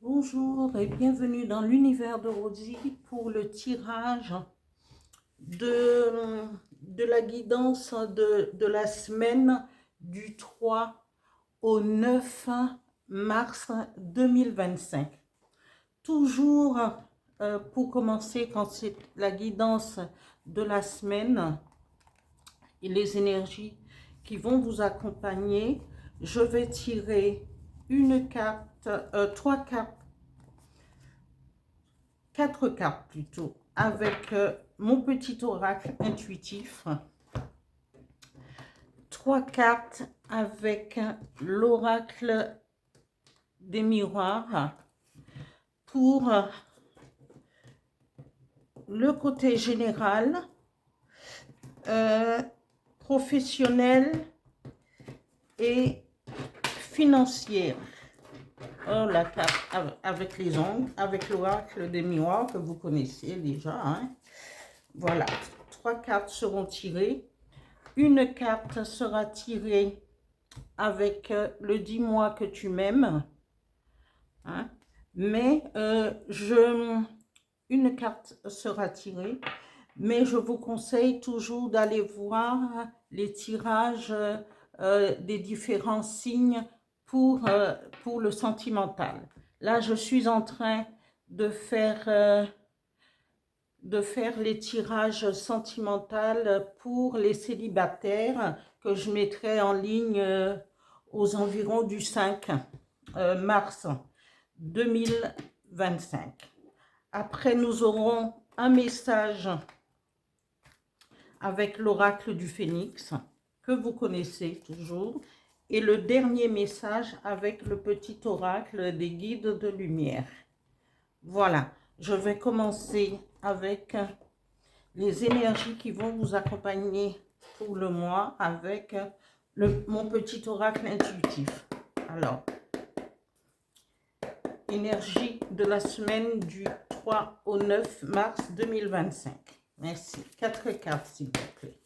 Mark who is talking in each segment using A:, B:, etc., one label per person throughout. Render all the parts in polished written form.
A: Bonjour et bienvenue dans l'univers de Rosie pour le tirage de la guidance de la semaine du 3 au 9 mars 2025. Toujours pour commencer, quand c'est la guidance de la semaine et les énergies qui vont vous accompagner, je vais tirer une carte, trois cartes, quatre cartes plutôt, avec mon petit oracle intuitif, trois cartes avec l'oracle des miroirs pour le côté général, professionnel et financier. Oh, la carte avec les ongles, avec l'oracle des miroirs que vous connaissez déjà. Hein. Voilà, trois cartes seront tirées. Une carte sera tirée avec le dis-moi que tu m'aimes. Hein. Mais une carte sera tirée. Mais je vous conseille toujours d'aller voir les tirages des différents signes pour le sentimental. Là, je suis en train de faire les tirages sentimentaux pour les célibataires que je mettrai en ligne aux environs du 5 mars 2025. Après, nous aurons un message avec l'oracle du phénix, que vous connaissez toujours, et le dernier message avec le petit oracle des guides de lumière. Voilà, je vais commencer avec les énergies qui vont vous accompagner pour le mois avec mon petit oracle intuitif. Alors, énergie de la semaine du 3 au 9 mars 2025. Merci. Quatre cartes, s'il vous plaît.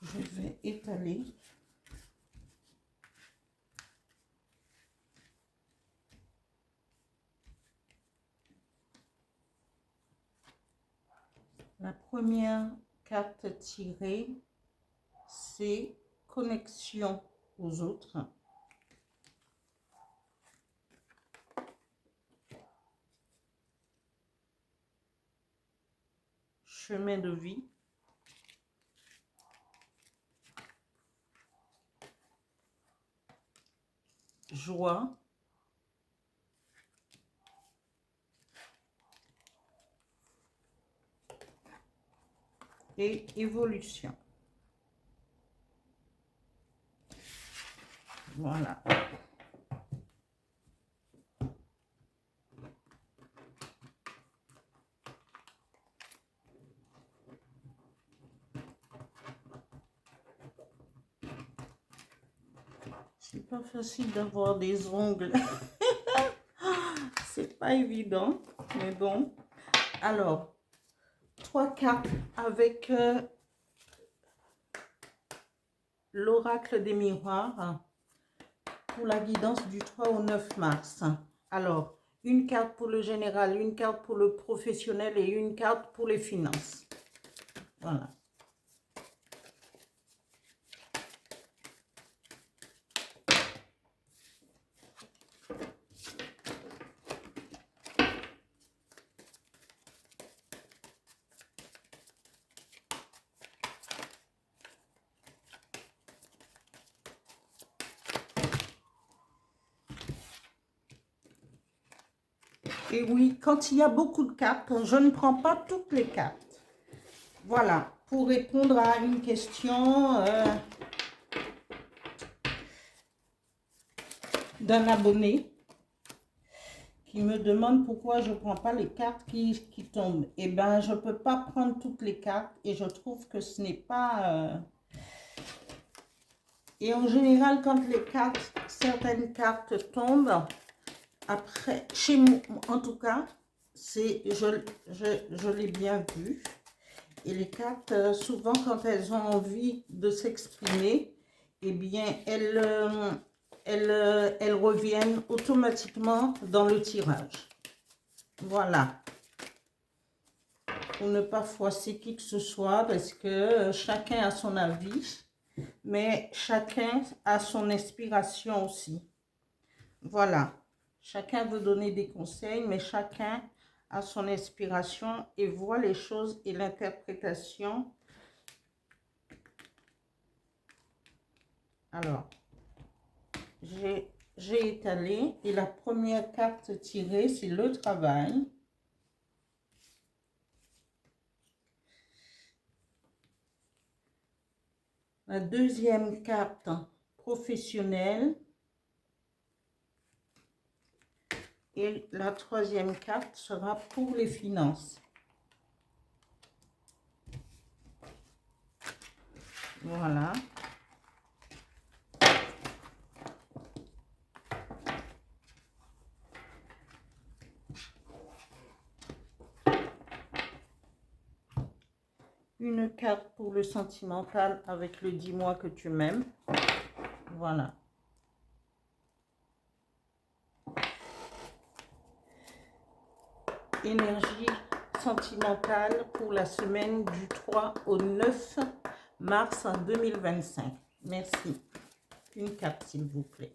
A: Je vais étaler. La première carte tirée, c'est connexion aux autres. Chemin de vie. Joie. Et évolution. Voilà. C'est pas facile d'avoir des ongles. C'est pas évident, mais bon. Alors, trois cartes avec l'oracle des miroirs pour la guidance du 3 au 9 mars. Alors, une carte pour le général, une carte pour le professionnel et une carte pour les finances. Voilà. Et oui, quand il y a beaucoup de cartes, je ne prends pas toutes les cartes. Voilà, pour répondre à une question d'un abonné qui me demande pourquoi je ne prends pas les cartes qui tombent. Eh bien, je ne peux pas prendre toutes les cartes et je trouve que ce n'est pas... Et en général, quand certaines cartes tombent, après, chez moi, en tout cas, je l'ai bien vu. Et les cartes, souvent, quand elles ont envie de s'exprimer, eh bien, elles reviennent automatiquement dans le tirage. Voilà. Pour ne pas froisser qui que ce soit, parce que chacun a son avis, mais chacun a son inspiration aussi. Voilà. Chacun veut donner des conseils, mais chacun a son inspiration et voit les choses et l'interprétation. Alors, j'ai étalé et la première carte tirée, c'est le travail. La deuxième carte, professionnelle. Et la troisième carte sera pour les finances. Voilà. Une carte pour le sentimental avec le dis-moi que tu m'aimes. Voilà. Énergie sentimentale pour la semaine du 3 au 9 mars 2025. Merci. Une carte, s'il vous plaît.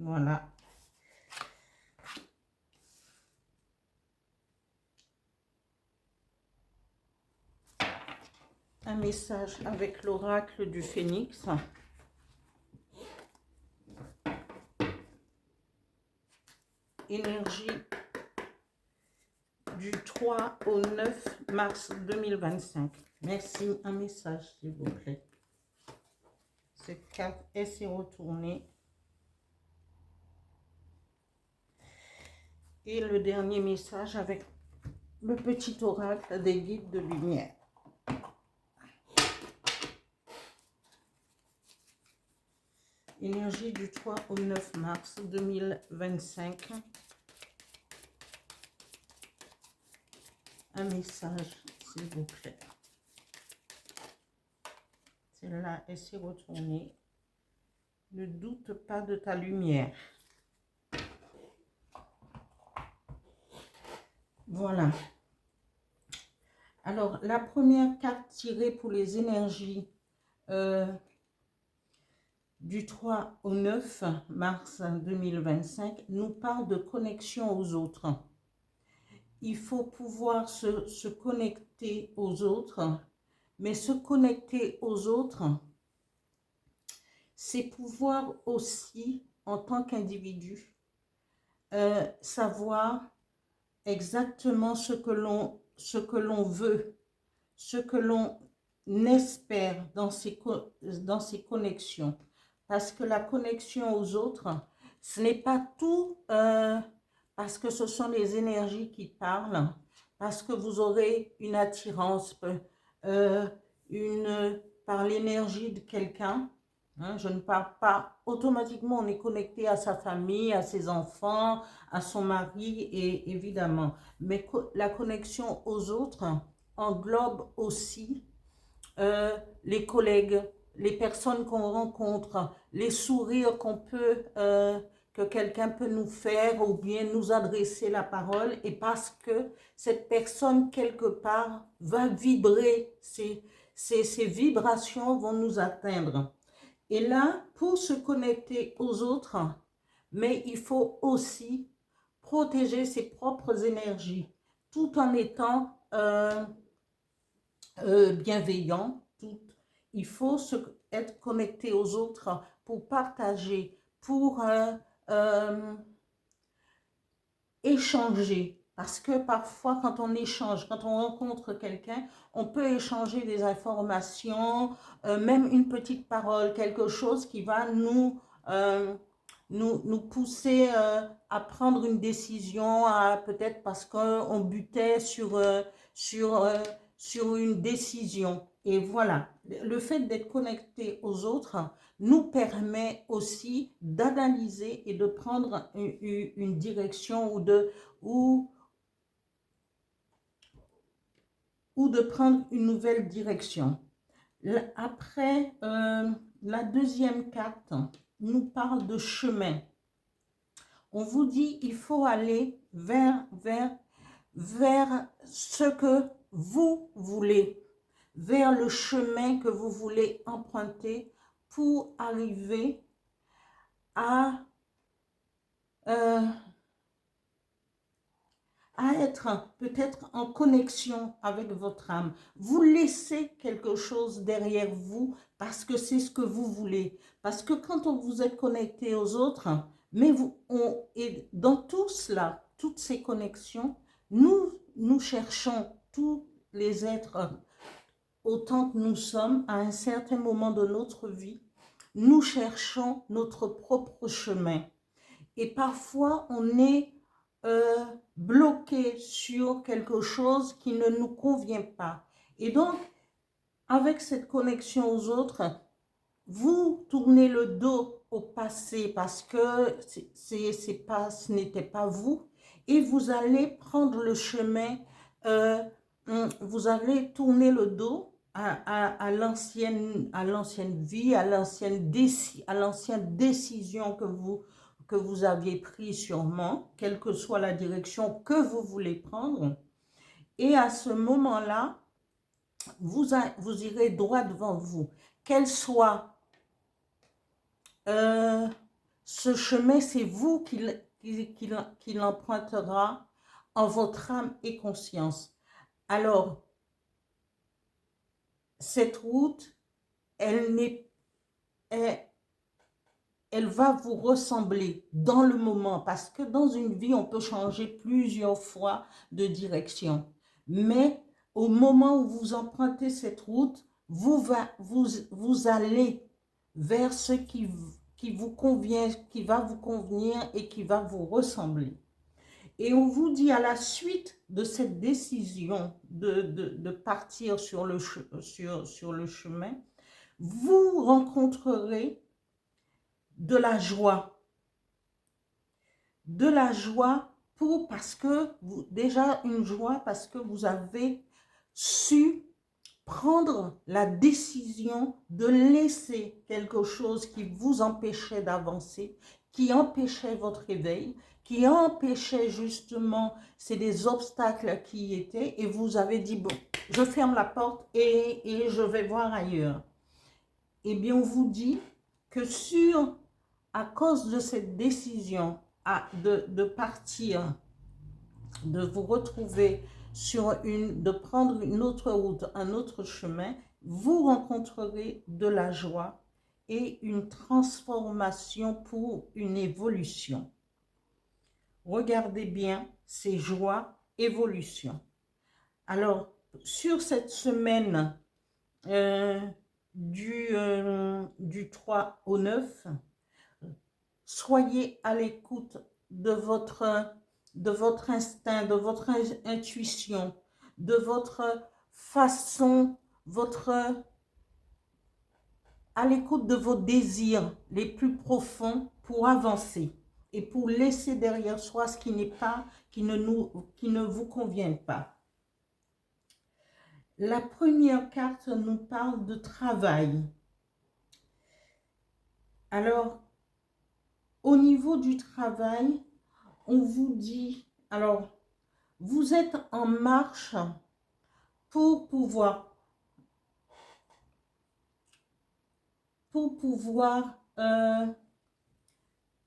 A: Voilà. Un message avec l'oracle du Phénix. Énergie du 3 au 9 mars 2025. Merci. Un message, s'il vous plaît. Cette carte est retournée. Et le dernier message avec le petit oracle des guides de lumière. Énergie du 3 au 9 mars 2025. Un message, s'il vous plaît. Celle-là, elle s'est retournée. Ne doute pas de ta lumière. Voilà. Alors, la première carte tirée pour les énergies du 3 au 9 mars 2025 nous parle de connexion aux autres. Il faut pouvoir se connecter aux autres, mais se connecter aux autres, c'est pouvoir aussi, en tant qu'individu, savoir exactement ce que l'on veut, ce que l'on espère dans ces connexions. Parce que la connexion aux autres, ce n'est pas tout parce que ce sont les énergies qui parlent, parce que vous aurez une attirance par l'énergie de quelqu'un. Hein, je ne parle pas automatiquement, on est connecté à sa famille, à ses enfants, à son mari, et évidemment. Mais la connexion aux autres englobe aussi les collègues, les personnes qu'on rencontre, les sourires que quelqu'un peut nous faire ou bien nous adresser la parole, et parce que cette personne quelque part va vibrer, ces vibrations vont nous atteindre. Et là, pour se connecter aux autres, mais il faut aussi protéger ses propres énergies, tout en étant bienveillant. Il faut être connecté aux autres pour partager, pour échanger, Parce que parfois, quand on échange, quand on rencontre quelqu'un, on peut échanger des informations, même une petite parole, quelque chose qui va nous pousser à prendre une décision, peut-être parce qu'on butait sur, euh, sur une décision. Et voilà, le fait d'être connecté aux autres nous permet aussi d'analyser et de prendre une direction ou, ou de prendre une nouvelle direction. Après, la deuxième carte nous parle de chemin. On vous dit il faut aller vers ce que vous voulez, vers le chemin que vous voulez emprunter pour arriver euh, à être peut-être en connexion avec votre âme. Vous laissez quelque chose derrière vous parce que c'est ce que vous voulez. Parce que quand on vous êtes connecté aux autres, mais et dans tout cela, toutes ces connexions, nous cherchons tous les êtres, autant que nous sommes, à un certain moment de notre vie, nous cherchons notre propre chemin. Et parfois, on est bloqué sur quelque chose qui ne nous convient pas. Et donc, avec cette connexion aux autres, vous tournez le dos au passé parce que ce n'était pas vous. Et vous allez prendre le chemin, vous allez tourner le dos à l'ancienne vie, à l'ancienne décision que vous aviez prise sûrement, quelle que soit la direction que vous voulez prendre. Et à ce moment-là, vous irez droit devant vous. Quel soit ce chemin, c'est vous qui l'empruntera en votre âme et conscience. Alors, cette route, elle va vous ressembler dans le moment, parce que dans une vie, on peut changer plusieurs fois de direction. Mais au moment où vous empruntez cette route, vous allez vers ce qui vous convient, qui va vous convenir et qui va vous ressembler. Et on vous dit à la suite de cette décision de partir sur le chemin, vous rencontrerez de la joie. De la joie parce que déjà une joie parce que vous avez su prendre la décision de laisser quelque chose qui vous empêchait d'avancer, qui empêchait votre éveil, qui empêchait justement, c'est des obstacles qui y étaient, et vous avez dit, bon, je ferme la porte et je vais voir ailleurs. Eh bien, on vous dit que à cause de cette décision de partir, de vous retrouver de prendre une autre route, un autre chemin, vous rencontrerez de la joie et une transformation pour une évolution. Regardez bien ces joies, évolution. Alors, sur cette semaine du 3 au 9, soyez à l'écoute de votre instinct, de votre intuition, de votre façon, à l'écoute de vos désirs les plus profonds pour avancer et pour laisser derrière soi ce qui n'est pas, qui ne vous convient pas. La première carte nous parle de travail. Alors, au niveau du travail, on vous dit, alors, vous êtes en marche pour pouvoir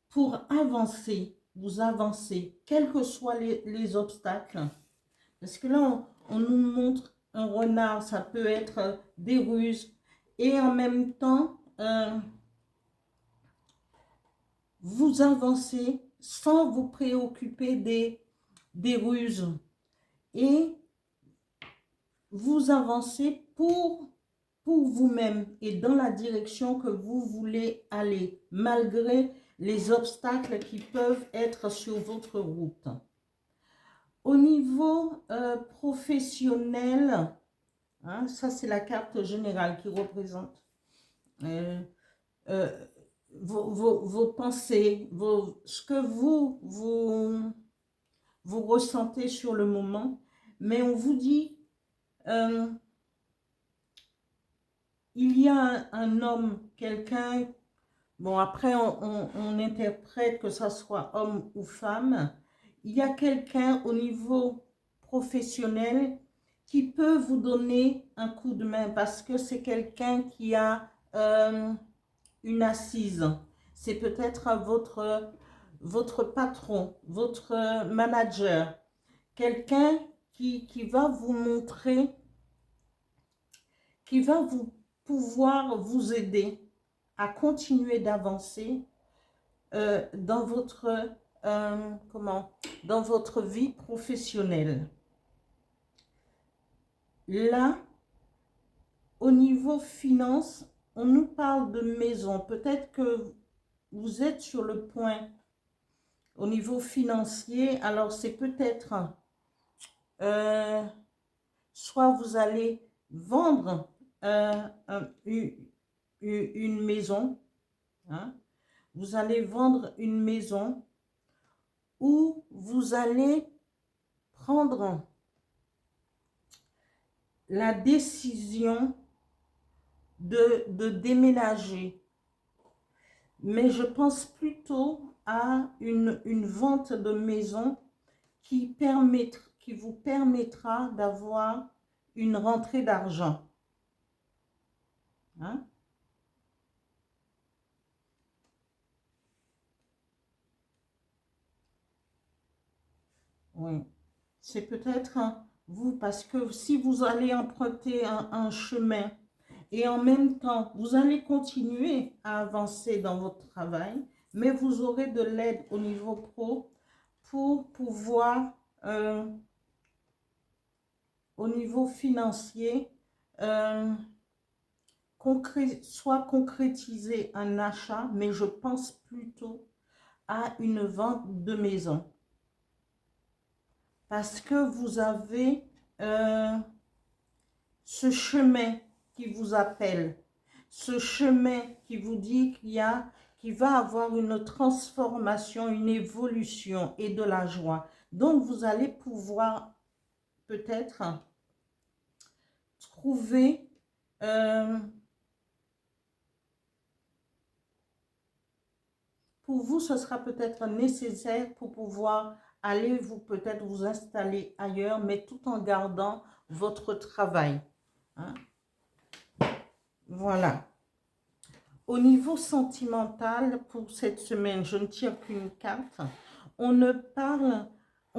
A: pour avancer, vous avancez, quels que soient les obstacles. Parce que là, on nous montre un renard, ça peut être des ruses, et en même temps, vous avancez sans vous préoccuper des ruses. Et vous avancez pour vous-même et dans la direction que vous voulez aller, malgré les obstacles qui peuvent être sur votre route. Au niveau professionnel, hein, ça c'est la carte générale qui représente vos pensées, ce que vous ressentez sur le moment. Mais on vous dit, il y a un homme, quelqu'un, bon après on interprète que ça soit homme ou femme, il y a quelqu'un au niveau professionnel qui peut vous donner un coup de main parce que c'est quelqu'un qui a une assise. C'est peut-être votre patron, votre manager, quelqu'un qui va vous montrer, qui va pouvoir vous aider à continuer d'avancer dans votre dans votre vie professionnelle. Là, au niveau finance, on nous parle de maison. Peut-être que vous êtes sur le point au niveau financier. Alors, c'est peut-être soit vous allez vendre une maison, hein, vous allez vendre une maison ou vous allez prendre la décision de déménager. Mais je pense plutôt à une vente de maison qui vous permettra d'avoir une rentrée d'argent. Hein? Oui, c'est peut-être vous, parce que si vous allez emprunter un chemin et en même temps, vous allez continuer à avancer dans votre travail, mais vous aurez de l'aide au niveau pro pour pouvoir, au niveau financier, soit concrétiser un achat, mais je pense plutôt à une vente de maison. Parce que vous avez ce chemin qui vous appelle, ce chemin qui vous dit qu'il va avoir une transformation, une évolution et de la joie. Donc, vous allez pouvoir peut-être trouver pour vous, ce sera peut-être nécessaire pour pouvoir aller peut-être vous installer ailleurs, mais tout en gardant votre travail. Hein? Voilà. Au niveau sentimental, pour cette semaine, je ne tire qu'une carte. On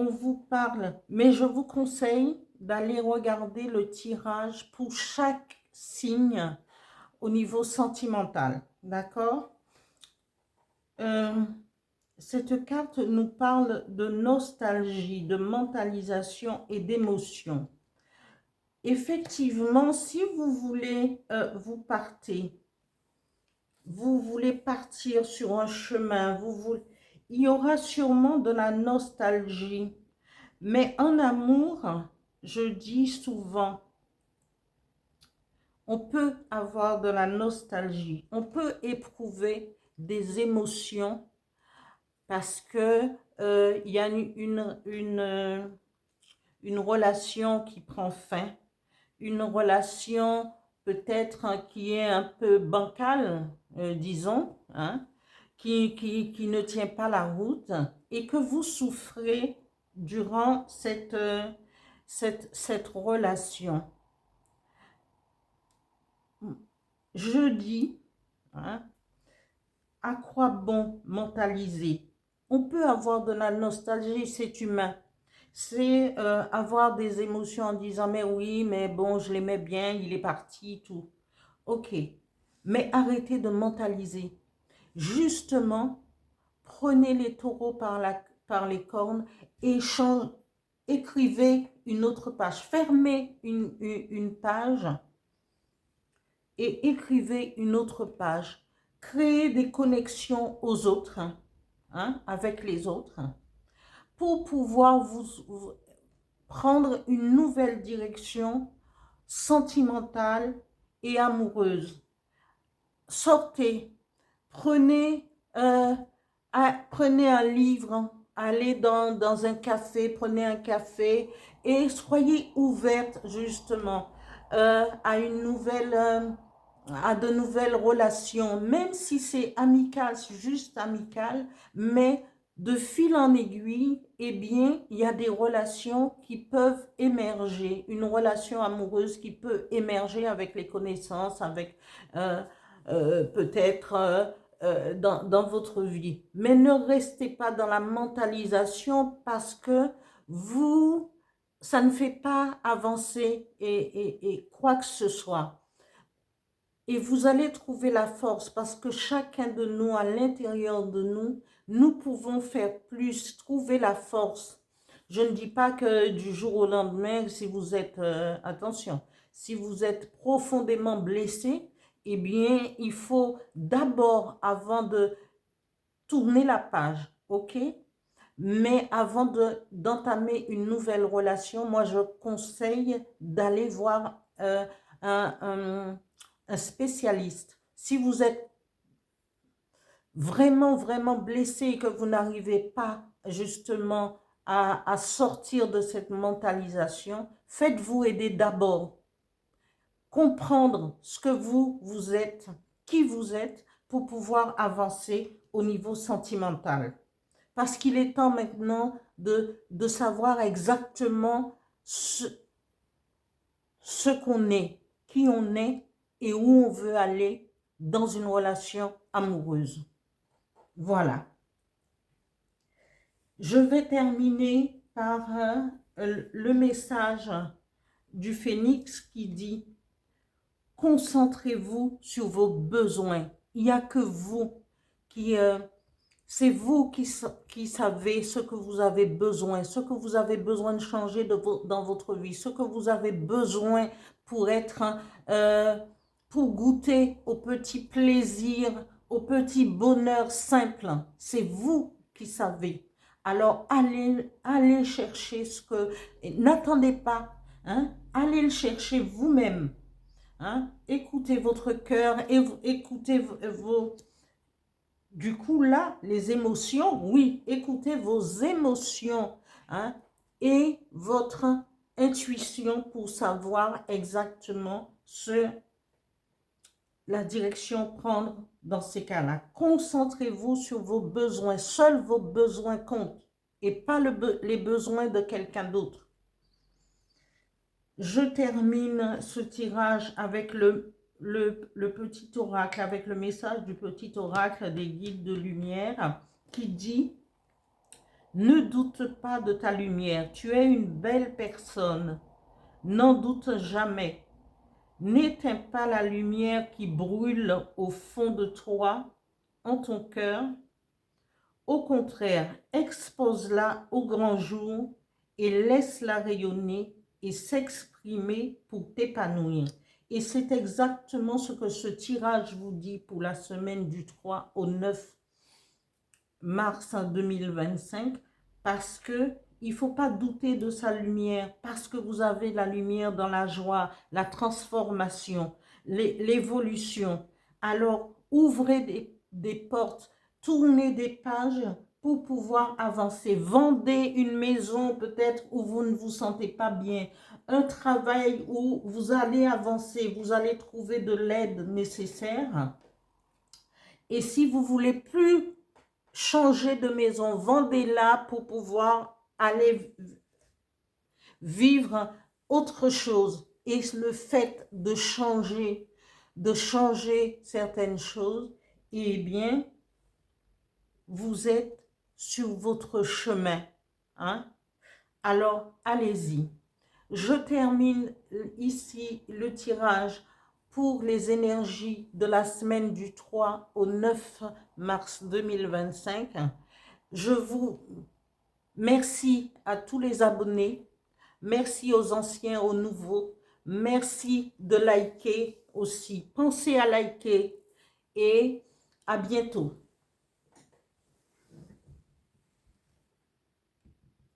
A: vous parle, mais je vous conseille d'aller regarder le tirage pour chaque signe au niveau sentimental. D'accord? Cette carte nous parle de nostalgie, de mentalisation et d'émotion. Effectivement, si vous voulez, vous voulez partir sur un chemin, il y aura sûrement de la nostalgie. Mais en amour, je dis souvent, on peut avoir de la nostalgie, on peut éprouver des émotions parce que il y a une relation qui prend fin, une relation peut-être qui est un peu bancale, disons, hein, qui ne tient pas la route et que vous souffrez durant cette relation. Je dis, hein, à quoi bon mentaliser? On peut avoir de la nostalgie, c'est humain. C'est avoir des émotions en disant, mais oui, mais bon, je l'aimais bien, il est parti, tout. Ok, mais arrêtez de mentaliser. Justement, prenez les taureaux par les cornes et écrivez une autre page. Fermez une page et écrivez une autre page. Créez des connexions aux autres, hein, avec les autres, pour pouvoir vous prendre une nouvelle direction sentimentale et amoureuse. Sortez, prenez, prenez un livre, allez dans un café, prenez un café et soyez ouverte justement à une nouvelle, à de nouvelles relations, même si c'est amical, c'est juste amical, mais de fil en aiguille, eh bien, il y a des relations qui peuvent émerger, une relation amoureuse qui peut émerger avec les connaissances, avec peut-être dans votre vie. Mais ne restez pas dans la mentalisation parce que vous, ça ne fait pas avancer et quoi que ce soit. Et vous allez trouver la force parce que chacun de nous, à l'intérieur de nous, nous pouvons faire plus, trouver la force. Je ne dis pas que du jour au lendemain, si vous êtes, attention, si vous êtes profondément blessé, eh bien, il faut d'abord, avant de tourner la page, ok? Mais avant d'entamer une nouvelle relation, moi, je conseille d'aller voir un spécialiste. Si vous êtes vraiment blessé et que vous n'arrivez pas justement à sortir de cette mentalisation, faites-vous aider d'abord. Comprendre ce que vous êtes, qui vous êtes, pour pouvoir avancer au niveau sentimental. Parce qu'il est temps maintenant de savoir exactement ce qu'on est, qui on est et où on veut aller dans une relation amoureuse. Voilà. Je vais terminer par le message du Phénix qui dit « Concentrez-vous sur vos besoins. » Il n'y a que vous qui... c'est vous qui savez ce que vous avez besoin, ce que vous avez besoin de changer dans votre vie, ce que vous avez besoin pour être, pour goûter au petit plaisir, au petit bonheur simple. C'est vous qui savez. Alors, allez chercher ce que... N'attendez pas, hein? Allez le chercher vous-même. Hein? Écoutez votre cœur, écoutez vos... Du coup, là, les émotions, oui, écoutez vos émotions, hein, et votre intuition pour savoir exactement la direction prendre dans ces cas-là. Concentrez-vous sur vos besoins. Seuls vos besoins comptent et pas les besoins de quelqu'un d'autre. Je termine ce tirage avec le petit oracle, avec le message du petit oracle des guides de lumière qui dit « Ne doute pas de ta lumière, tu es une belle personne, n'en doute jamais. N'éteins pas la lumière qui brûle au fond de toi, en ton cœur. Au contraire, expose-la au grand jour et laisse-la rayonner et s'exprimer pour t'épanouir. » Et c'est exactement ce que ce tirage vous dit pour la semaine du 3 au 9 mars 2025, parce que il ne faut pas douter de sa lumière, parce que vous avez la lumière dans la joie, la transformation, l'évolution. Alors, ouvrez des portes, tournez des pages pour pouvoir avancer. Vendez une maison peut-être où vous ne vous sentez pas bien, un travail où vous allez avancer, vous allez trouver de l'aide nécessaire. Et si vous voulez plus changer de maison, vendez-la pour pouvoir aller vivre autre chose. Et le fait de changer certaines choses, eh bien, vous êtes sur votre chemin. Hein? Alors, allez-y. Je termine ici le tirage pour les énergies de la semaine du 3 au 9 mars 2025. Je vous Merci à tous les abonnés. Merci aux anciens, aux nouveaux. Merci de liker aussi. Pensez à liker et à bientôt.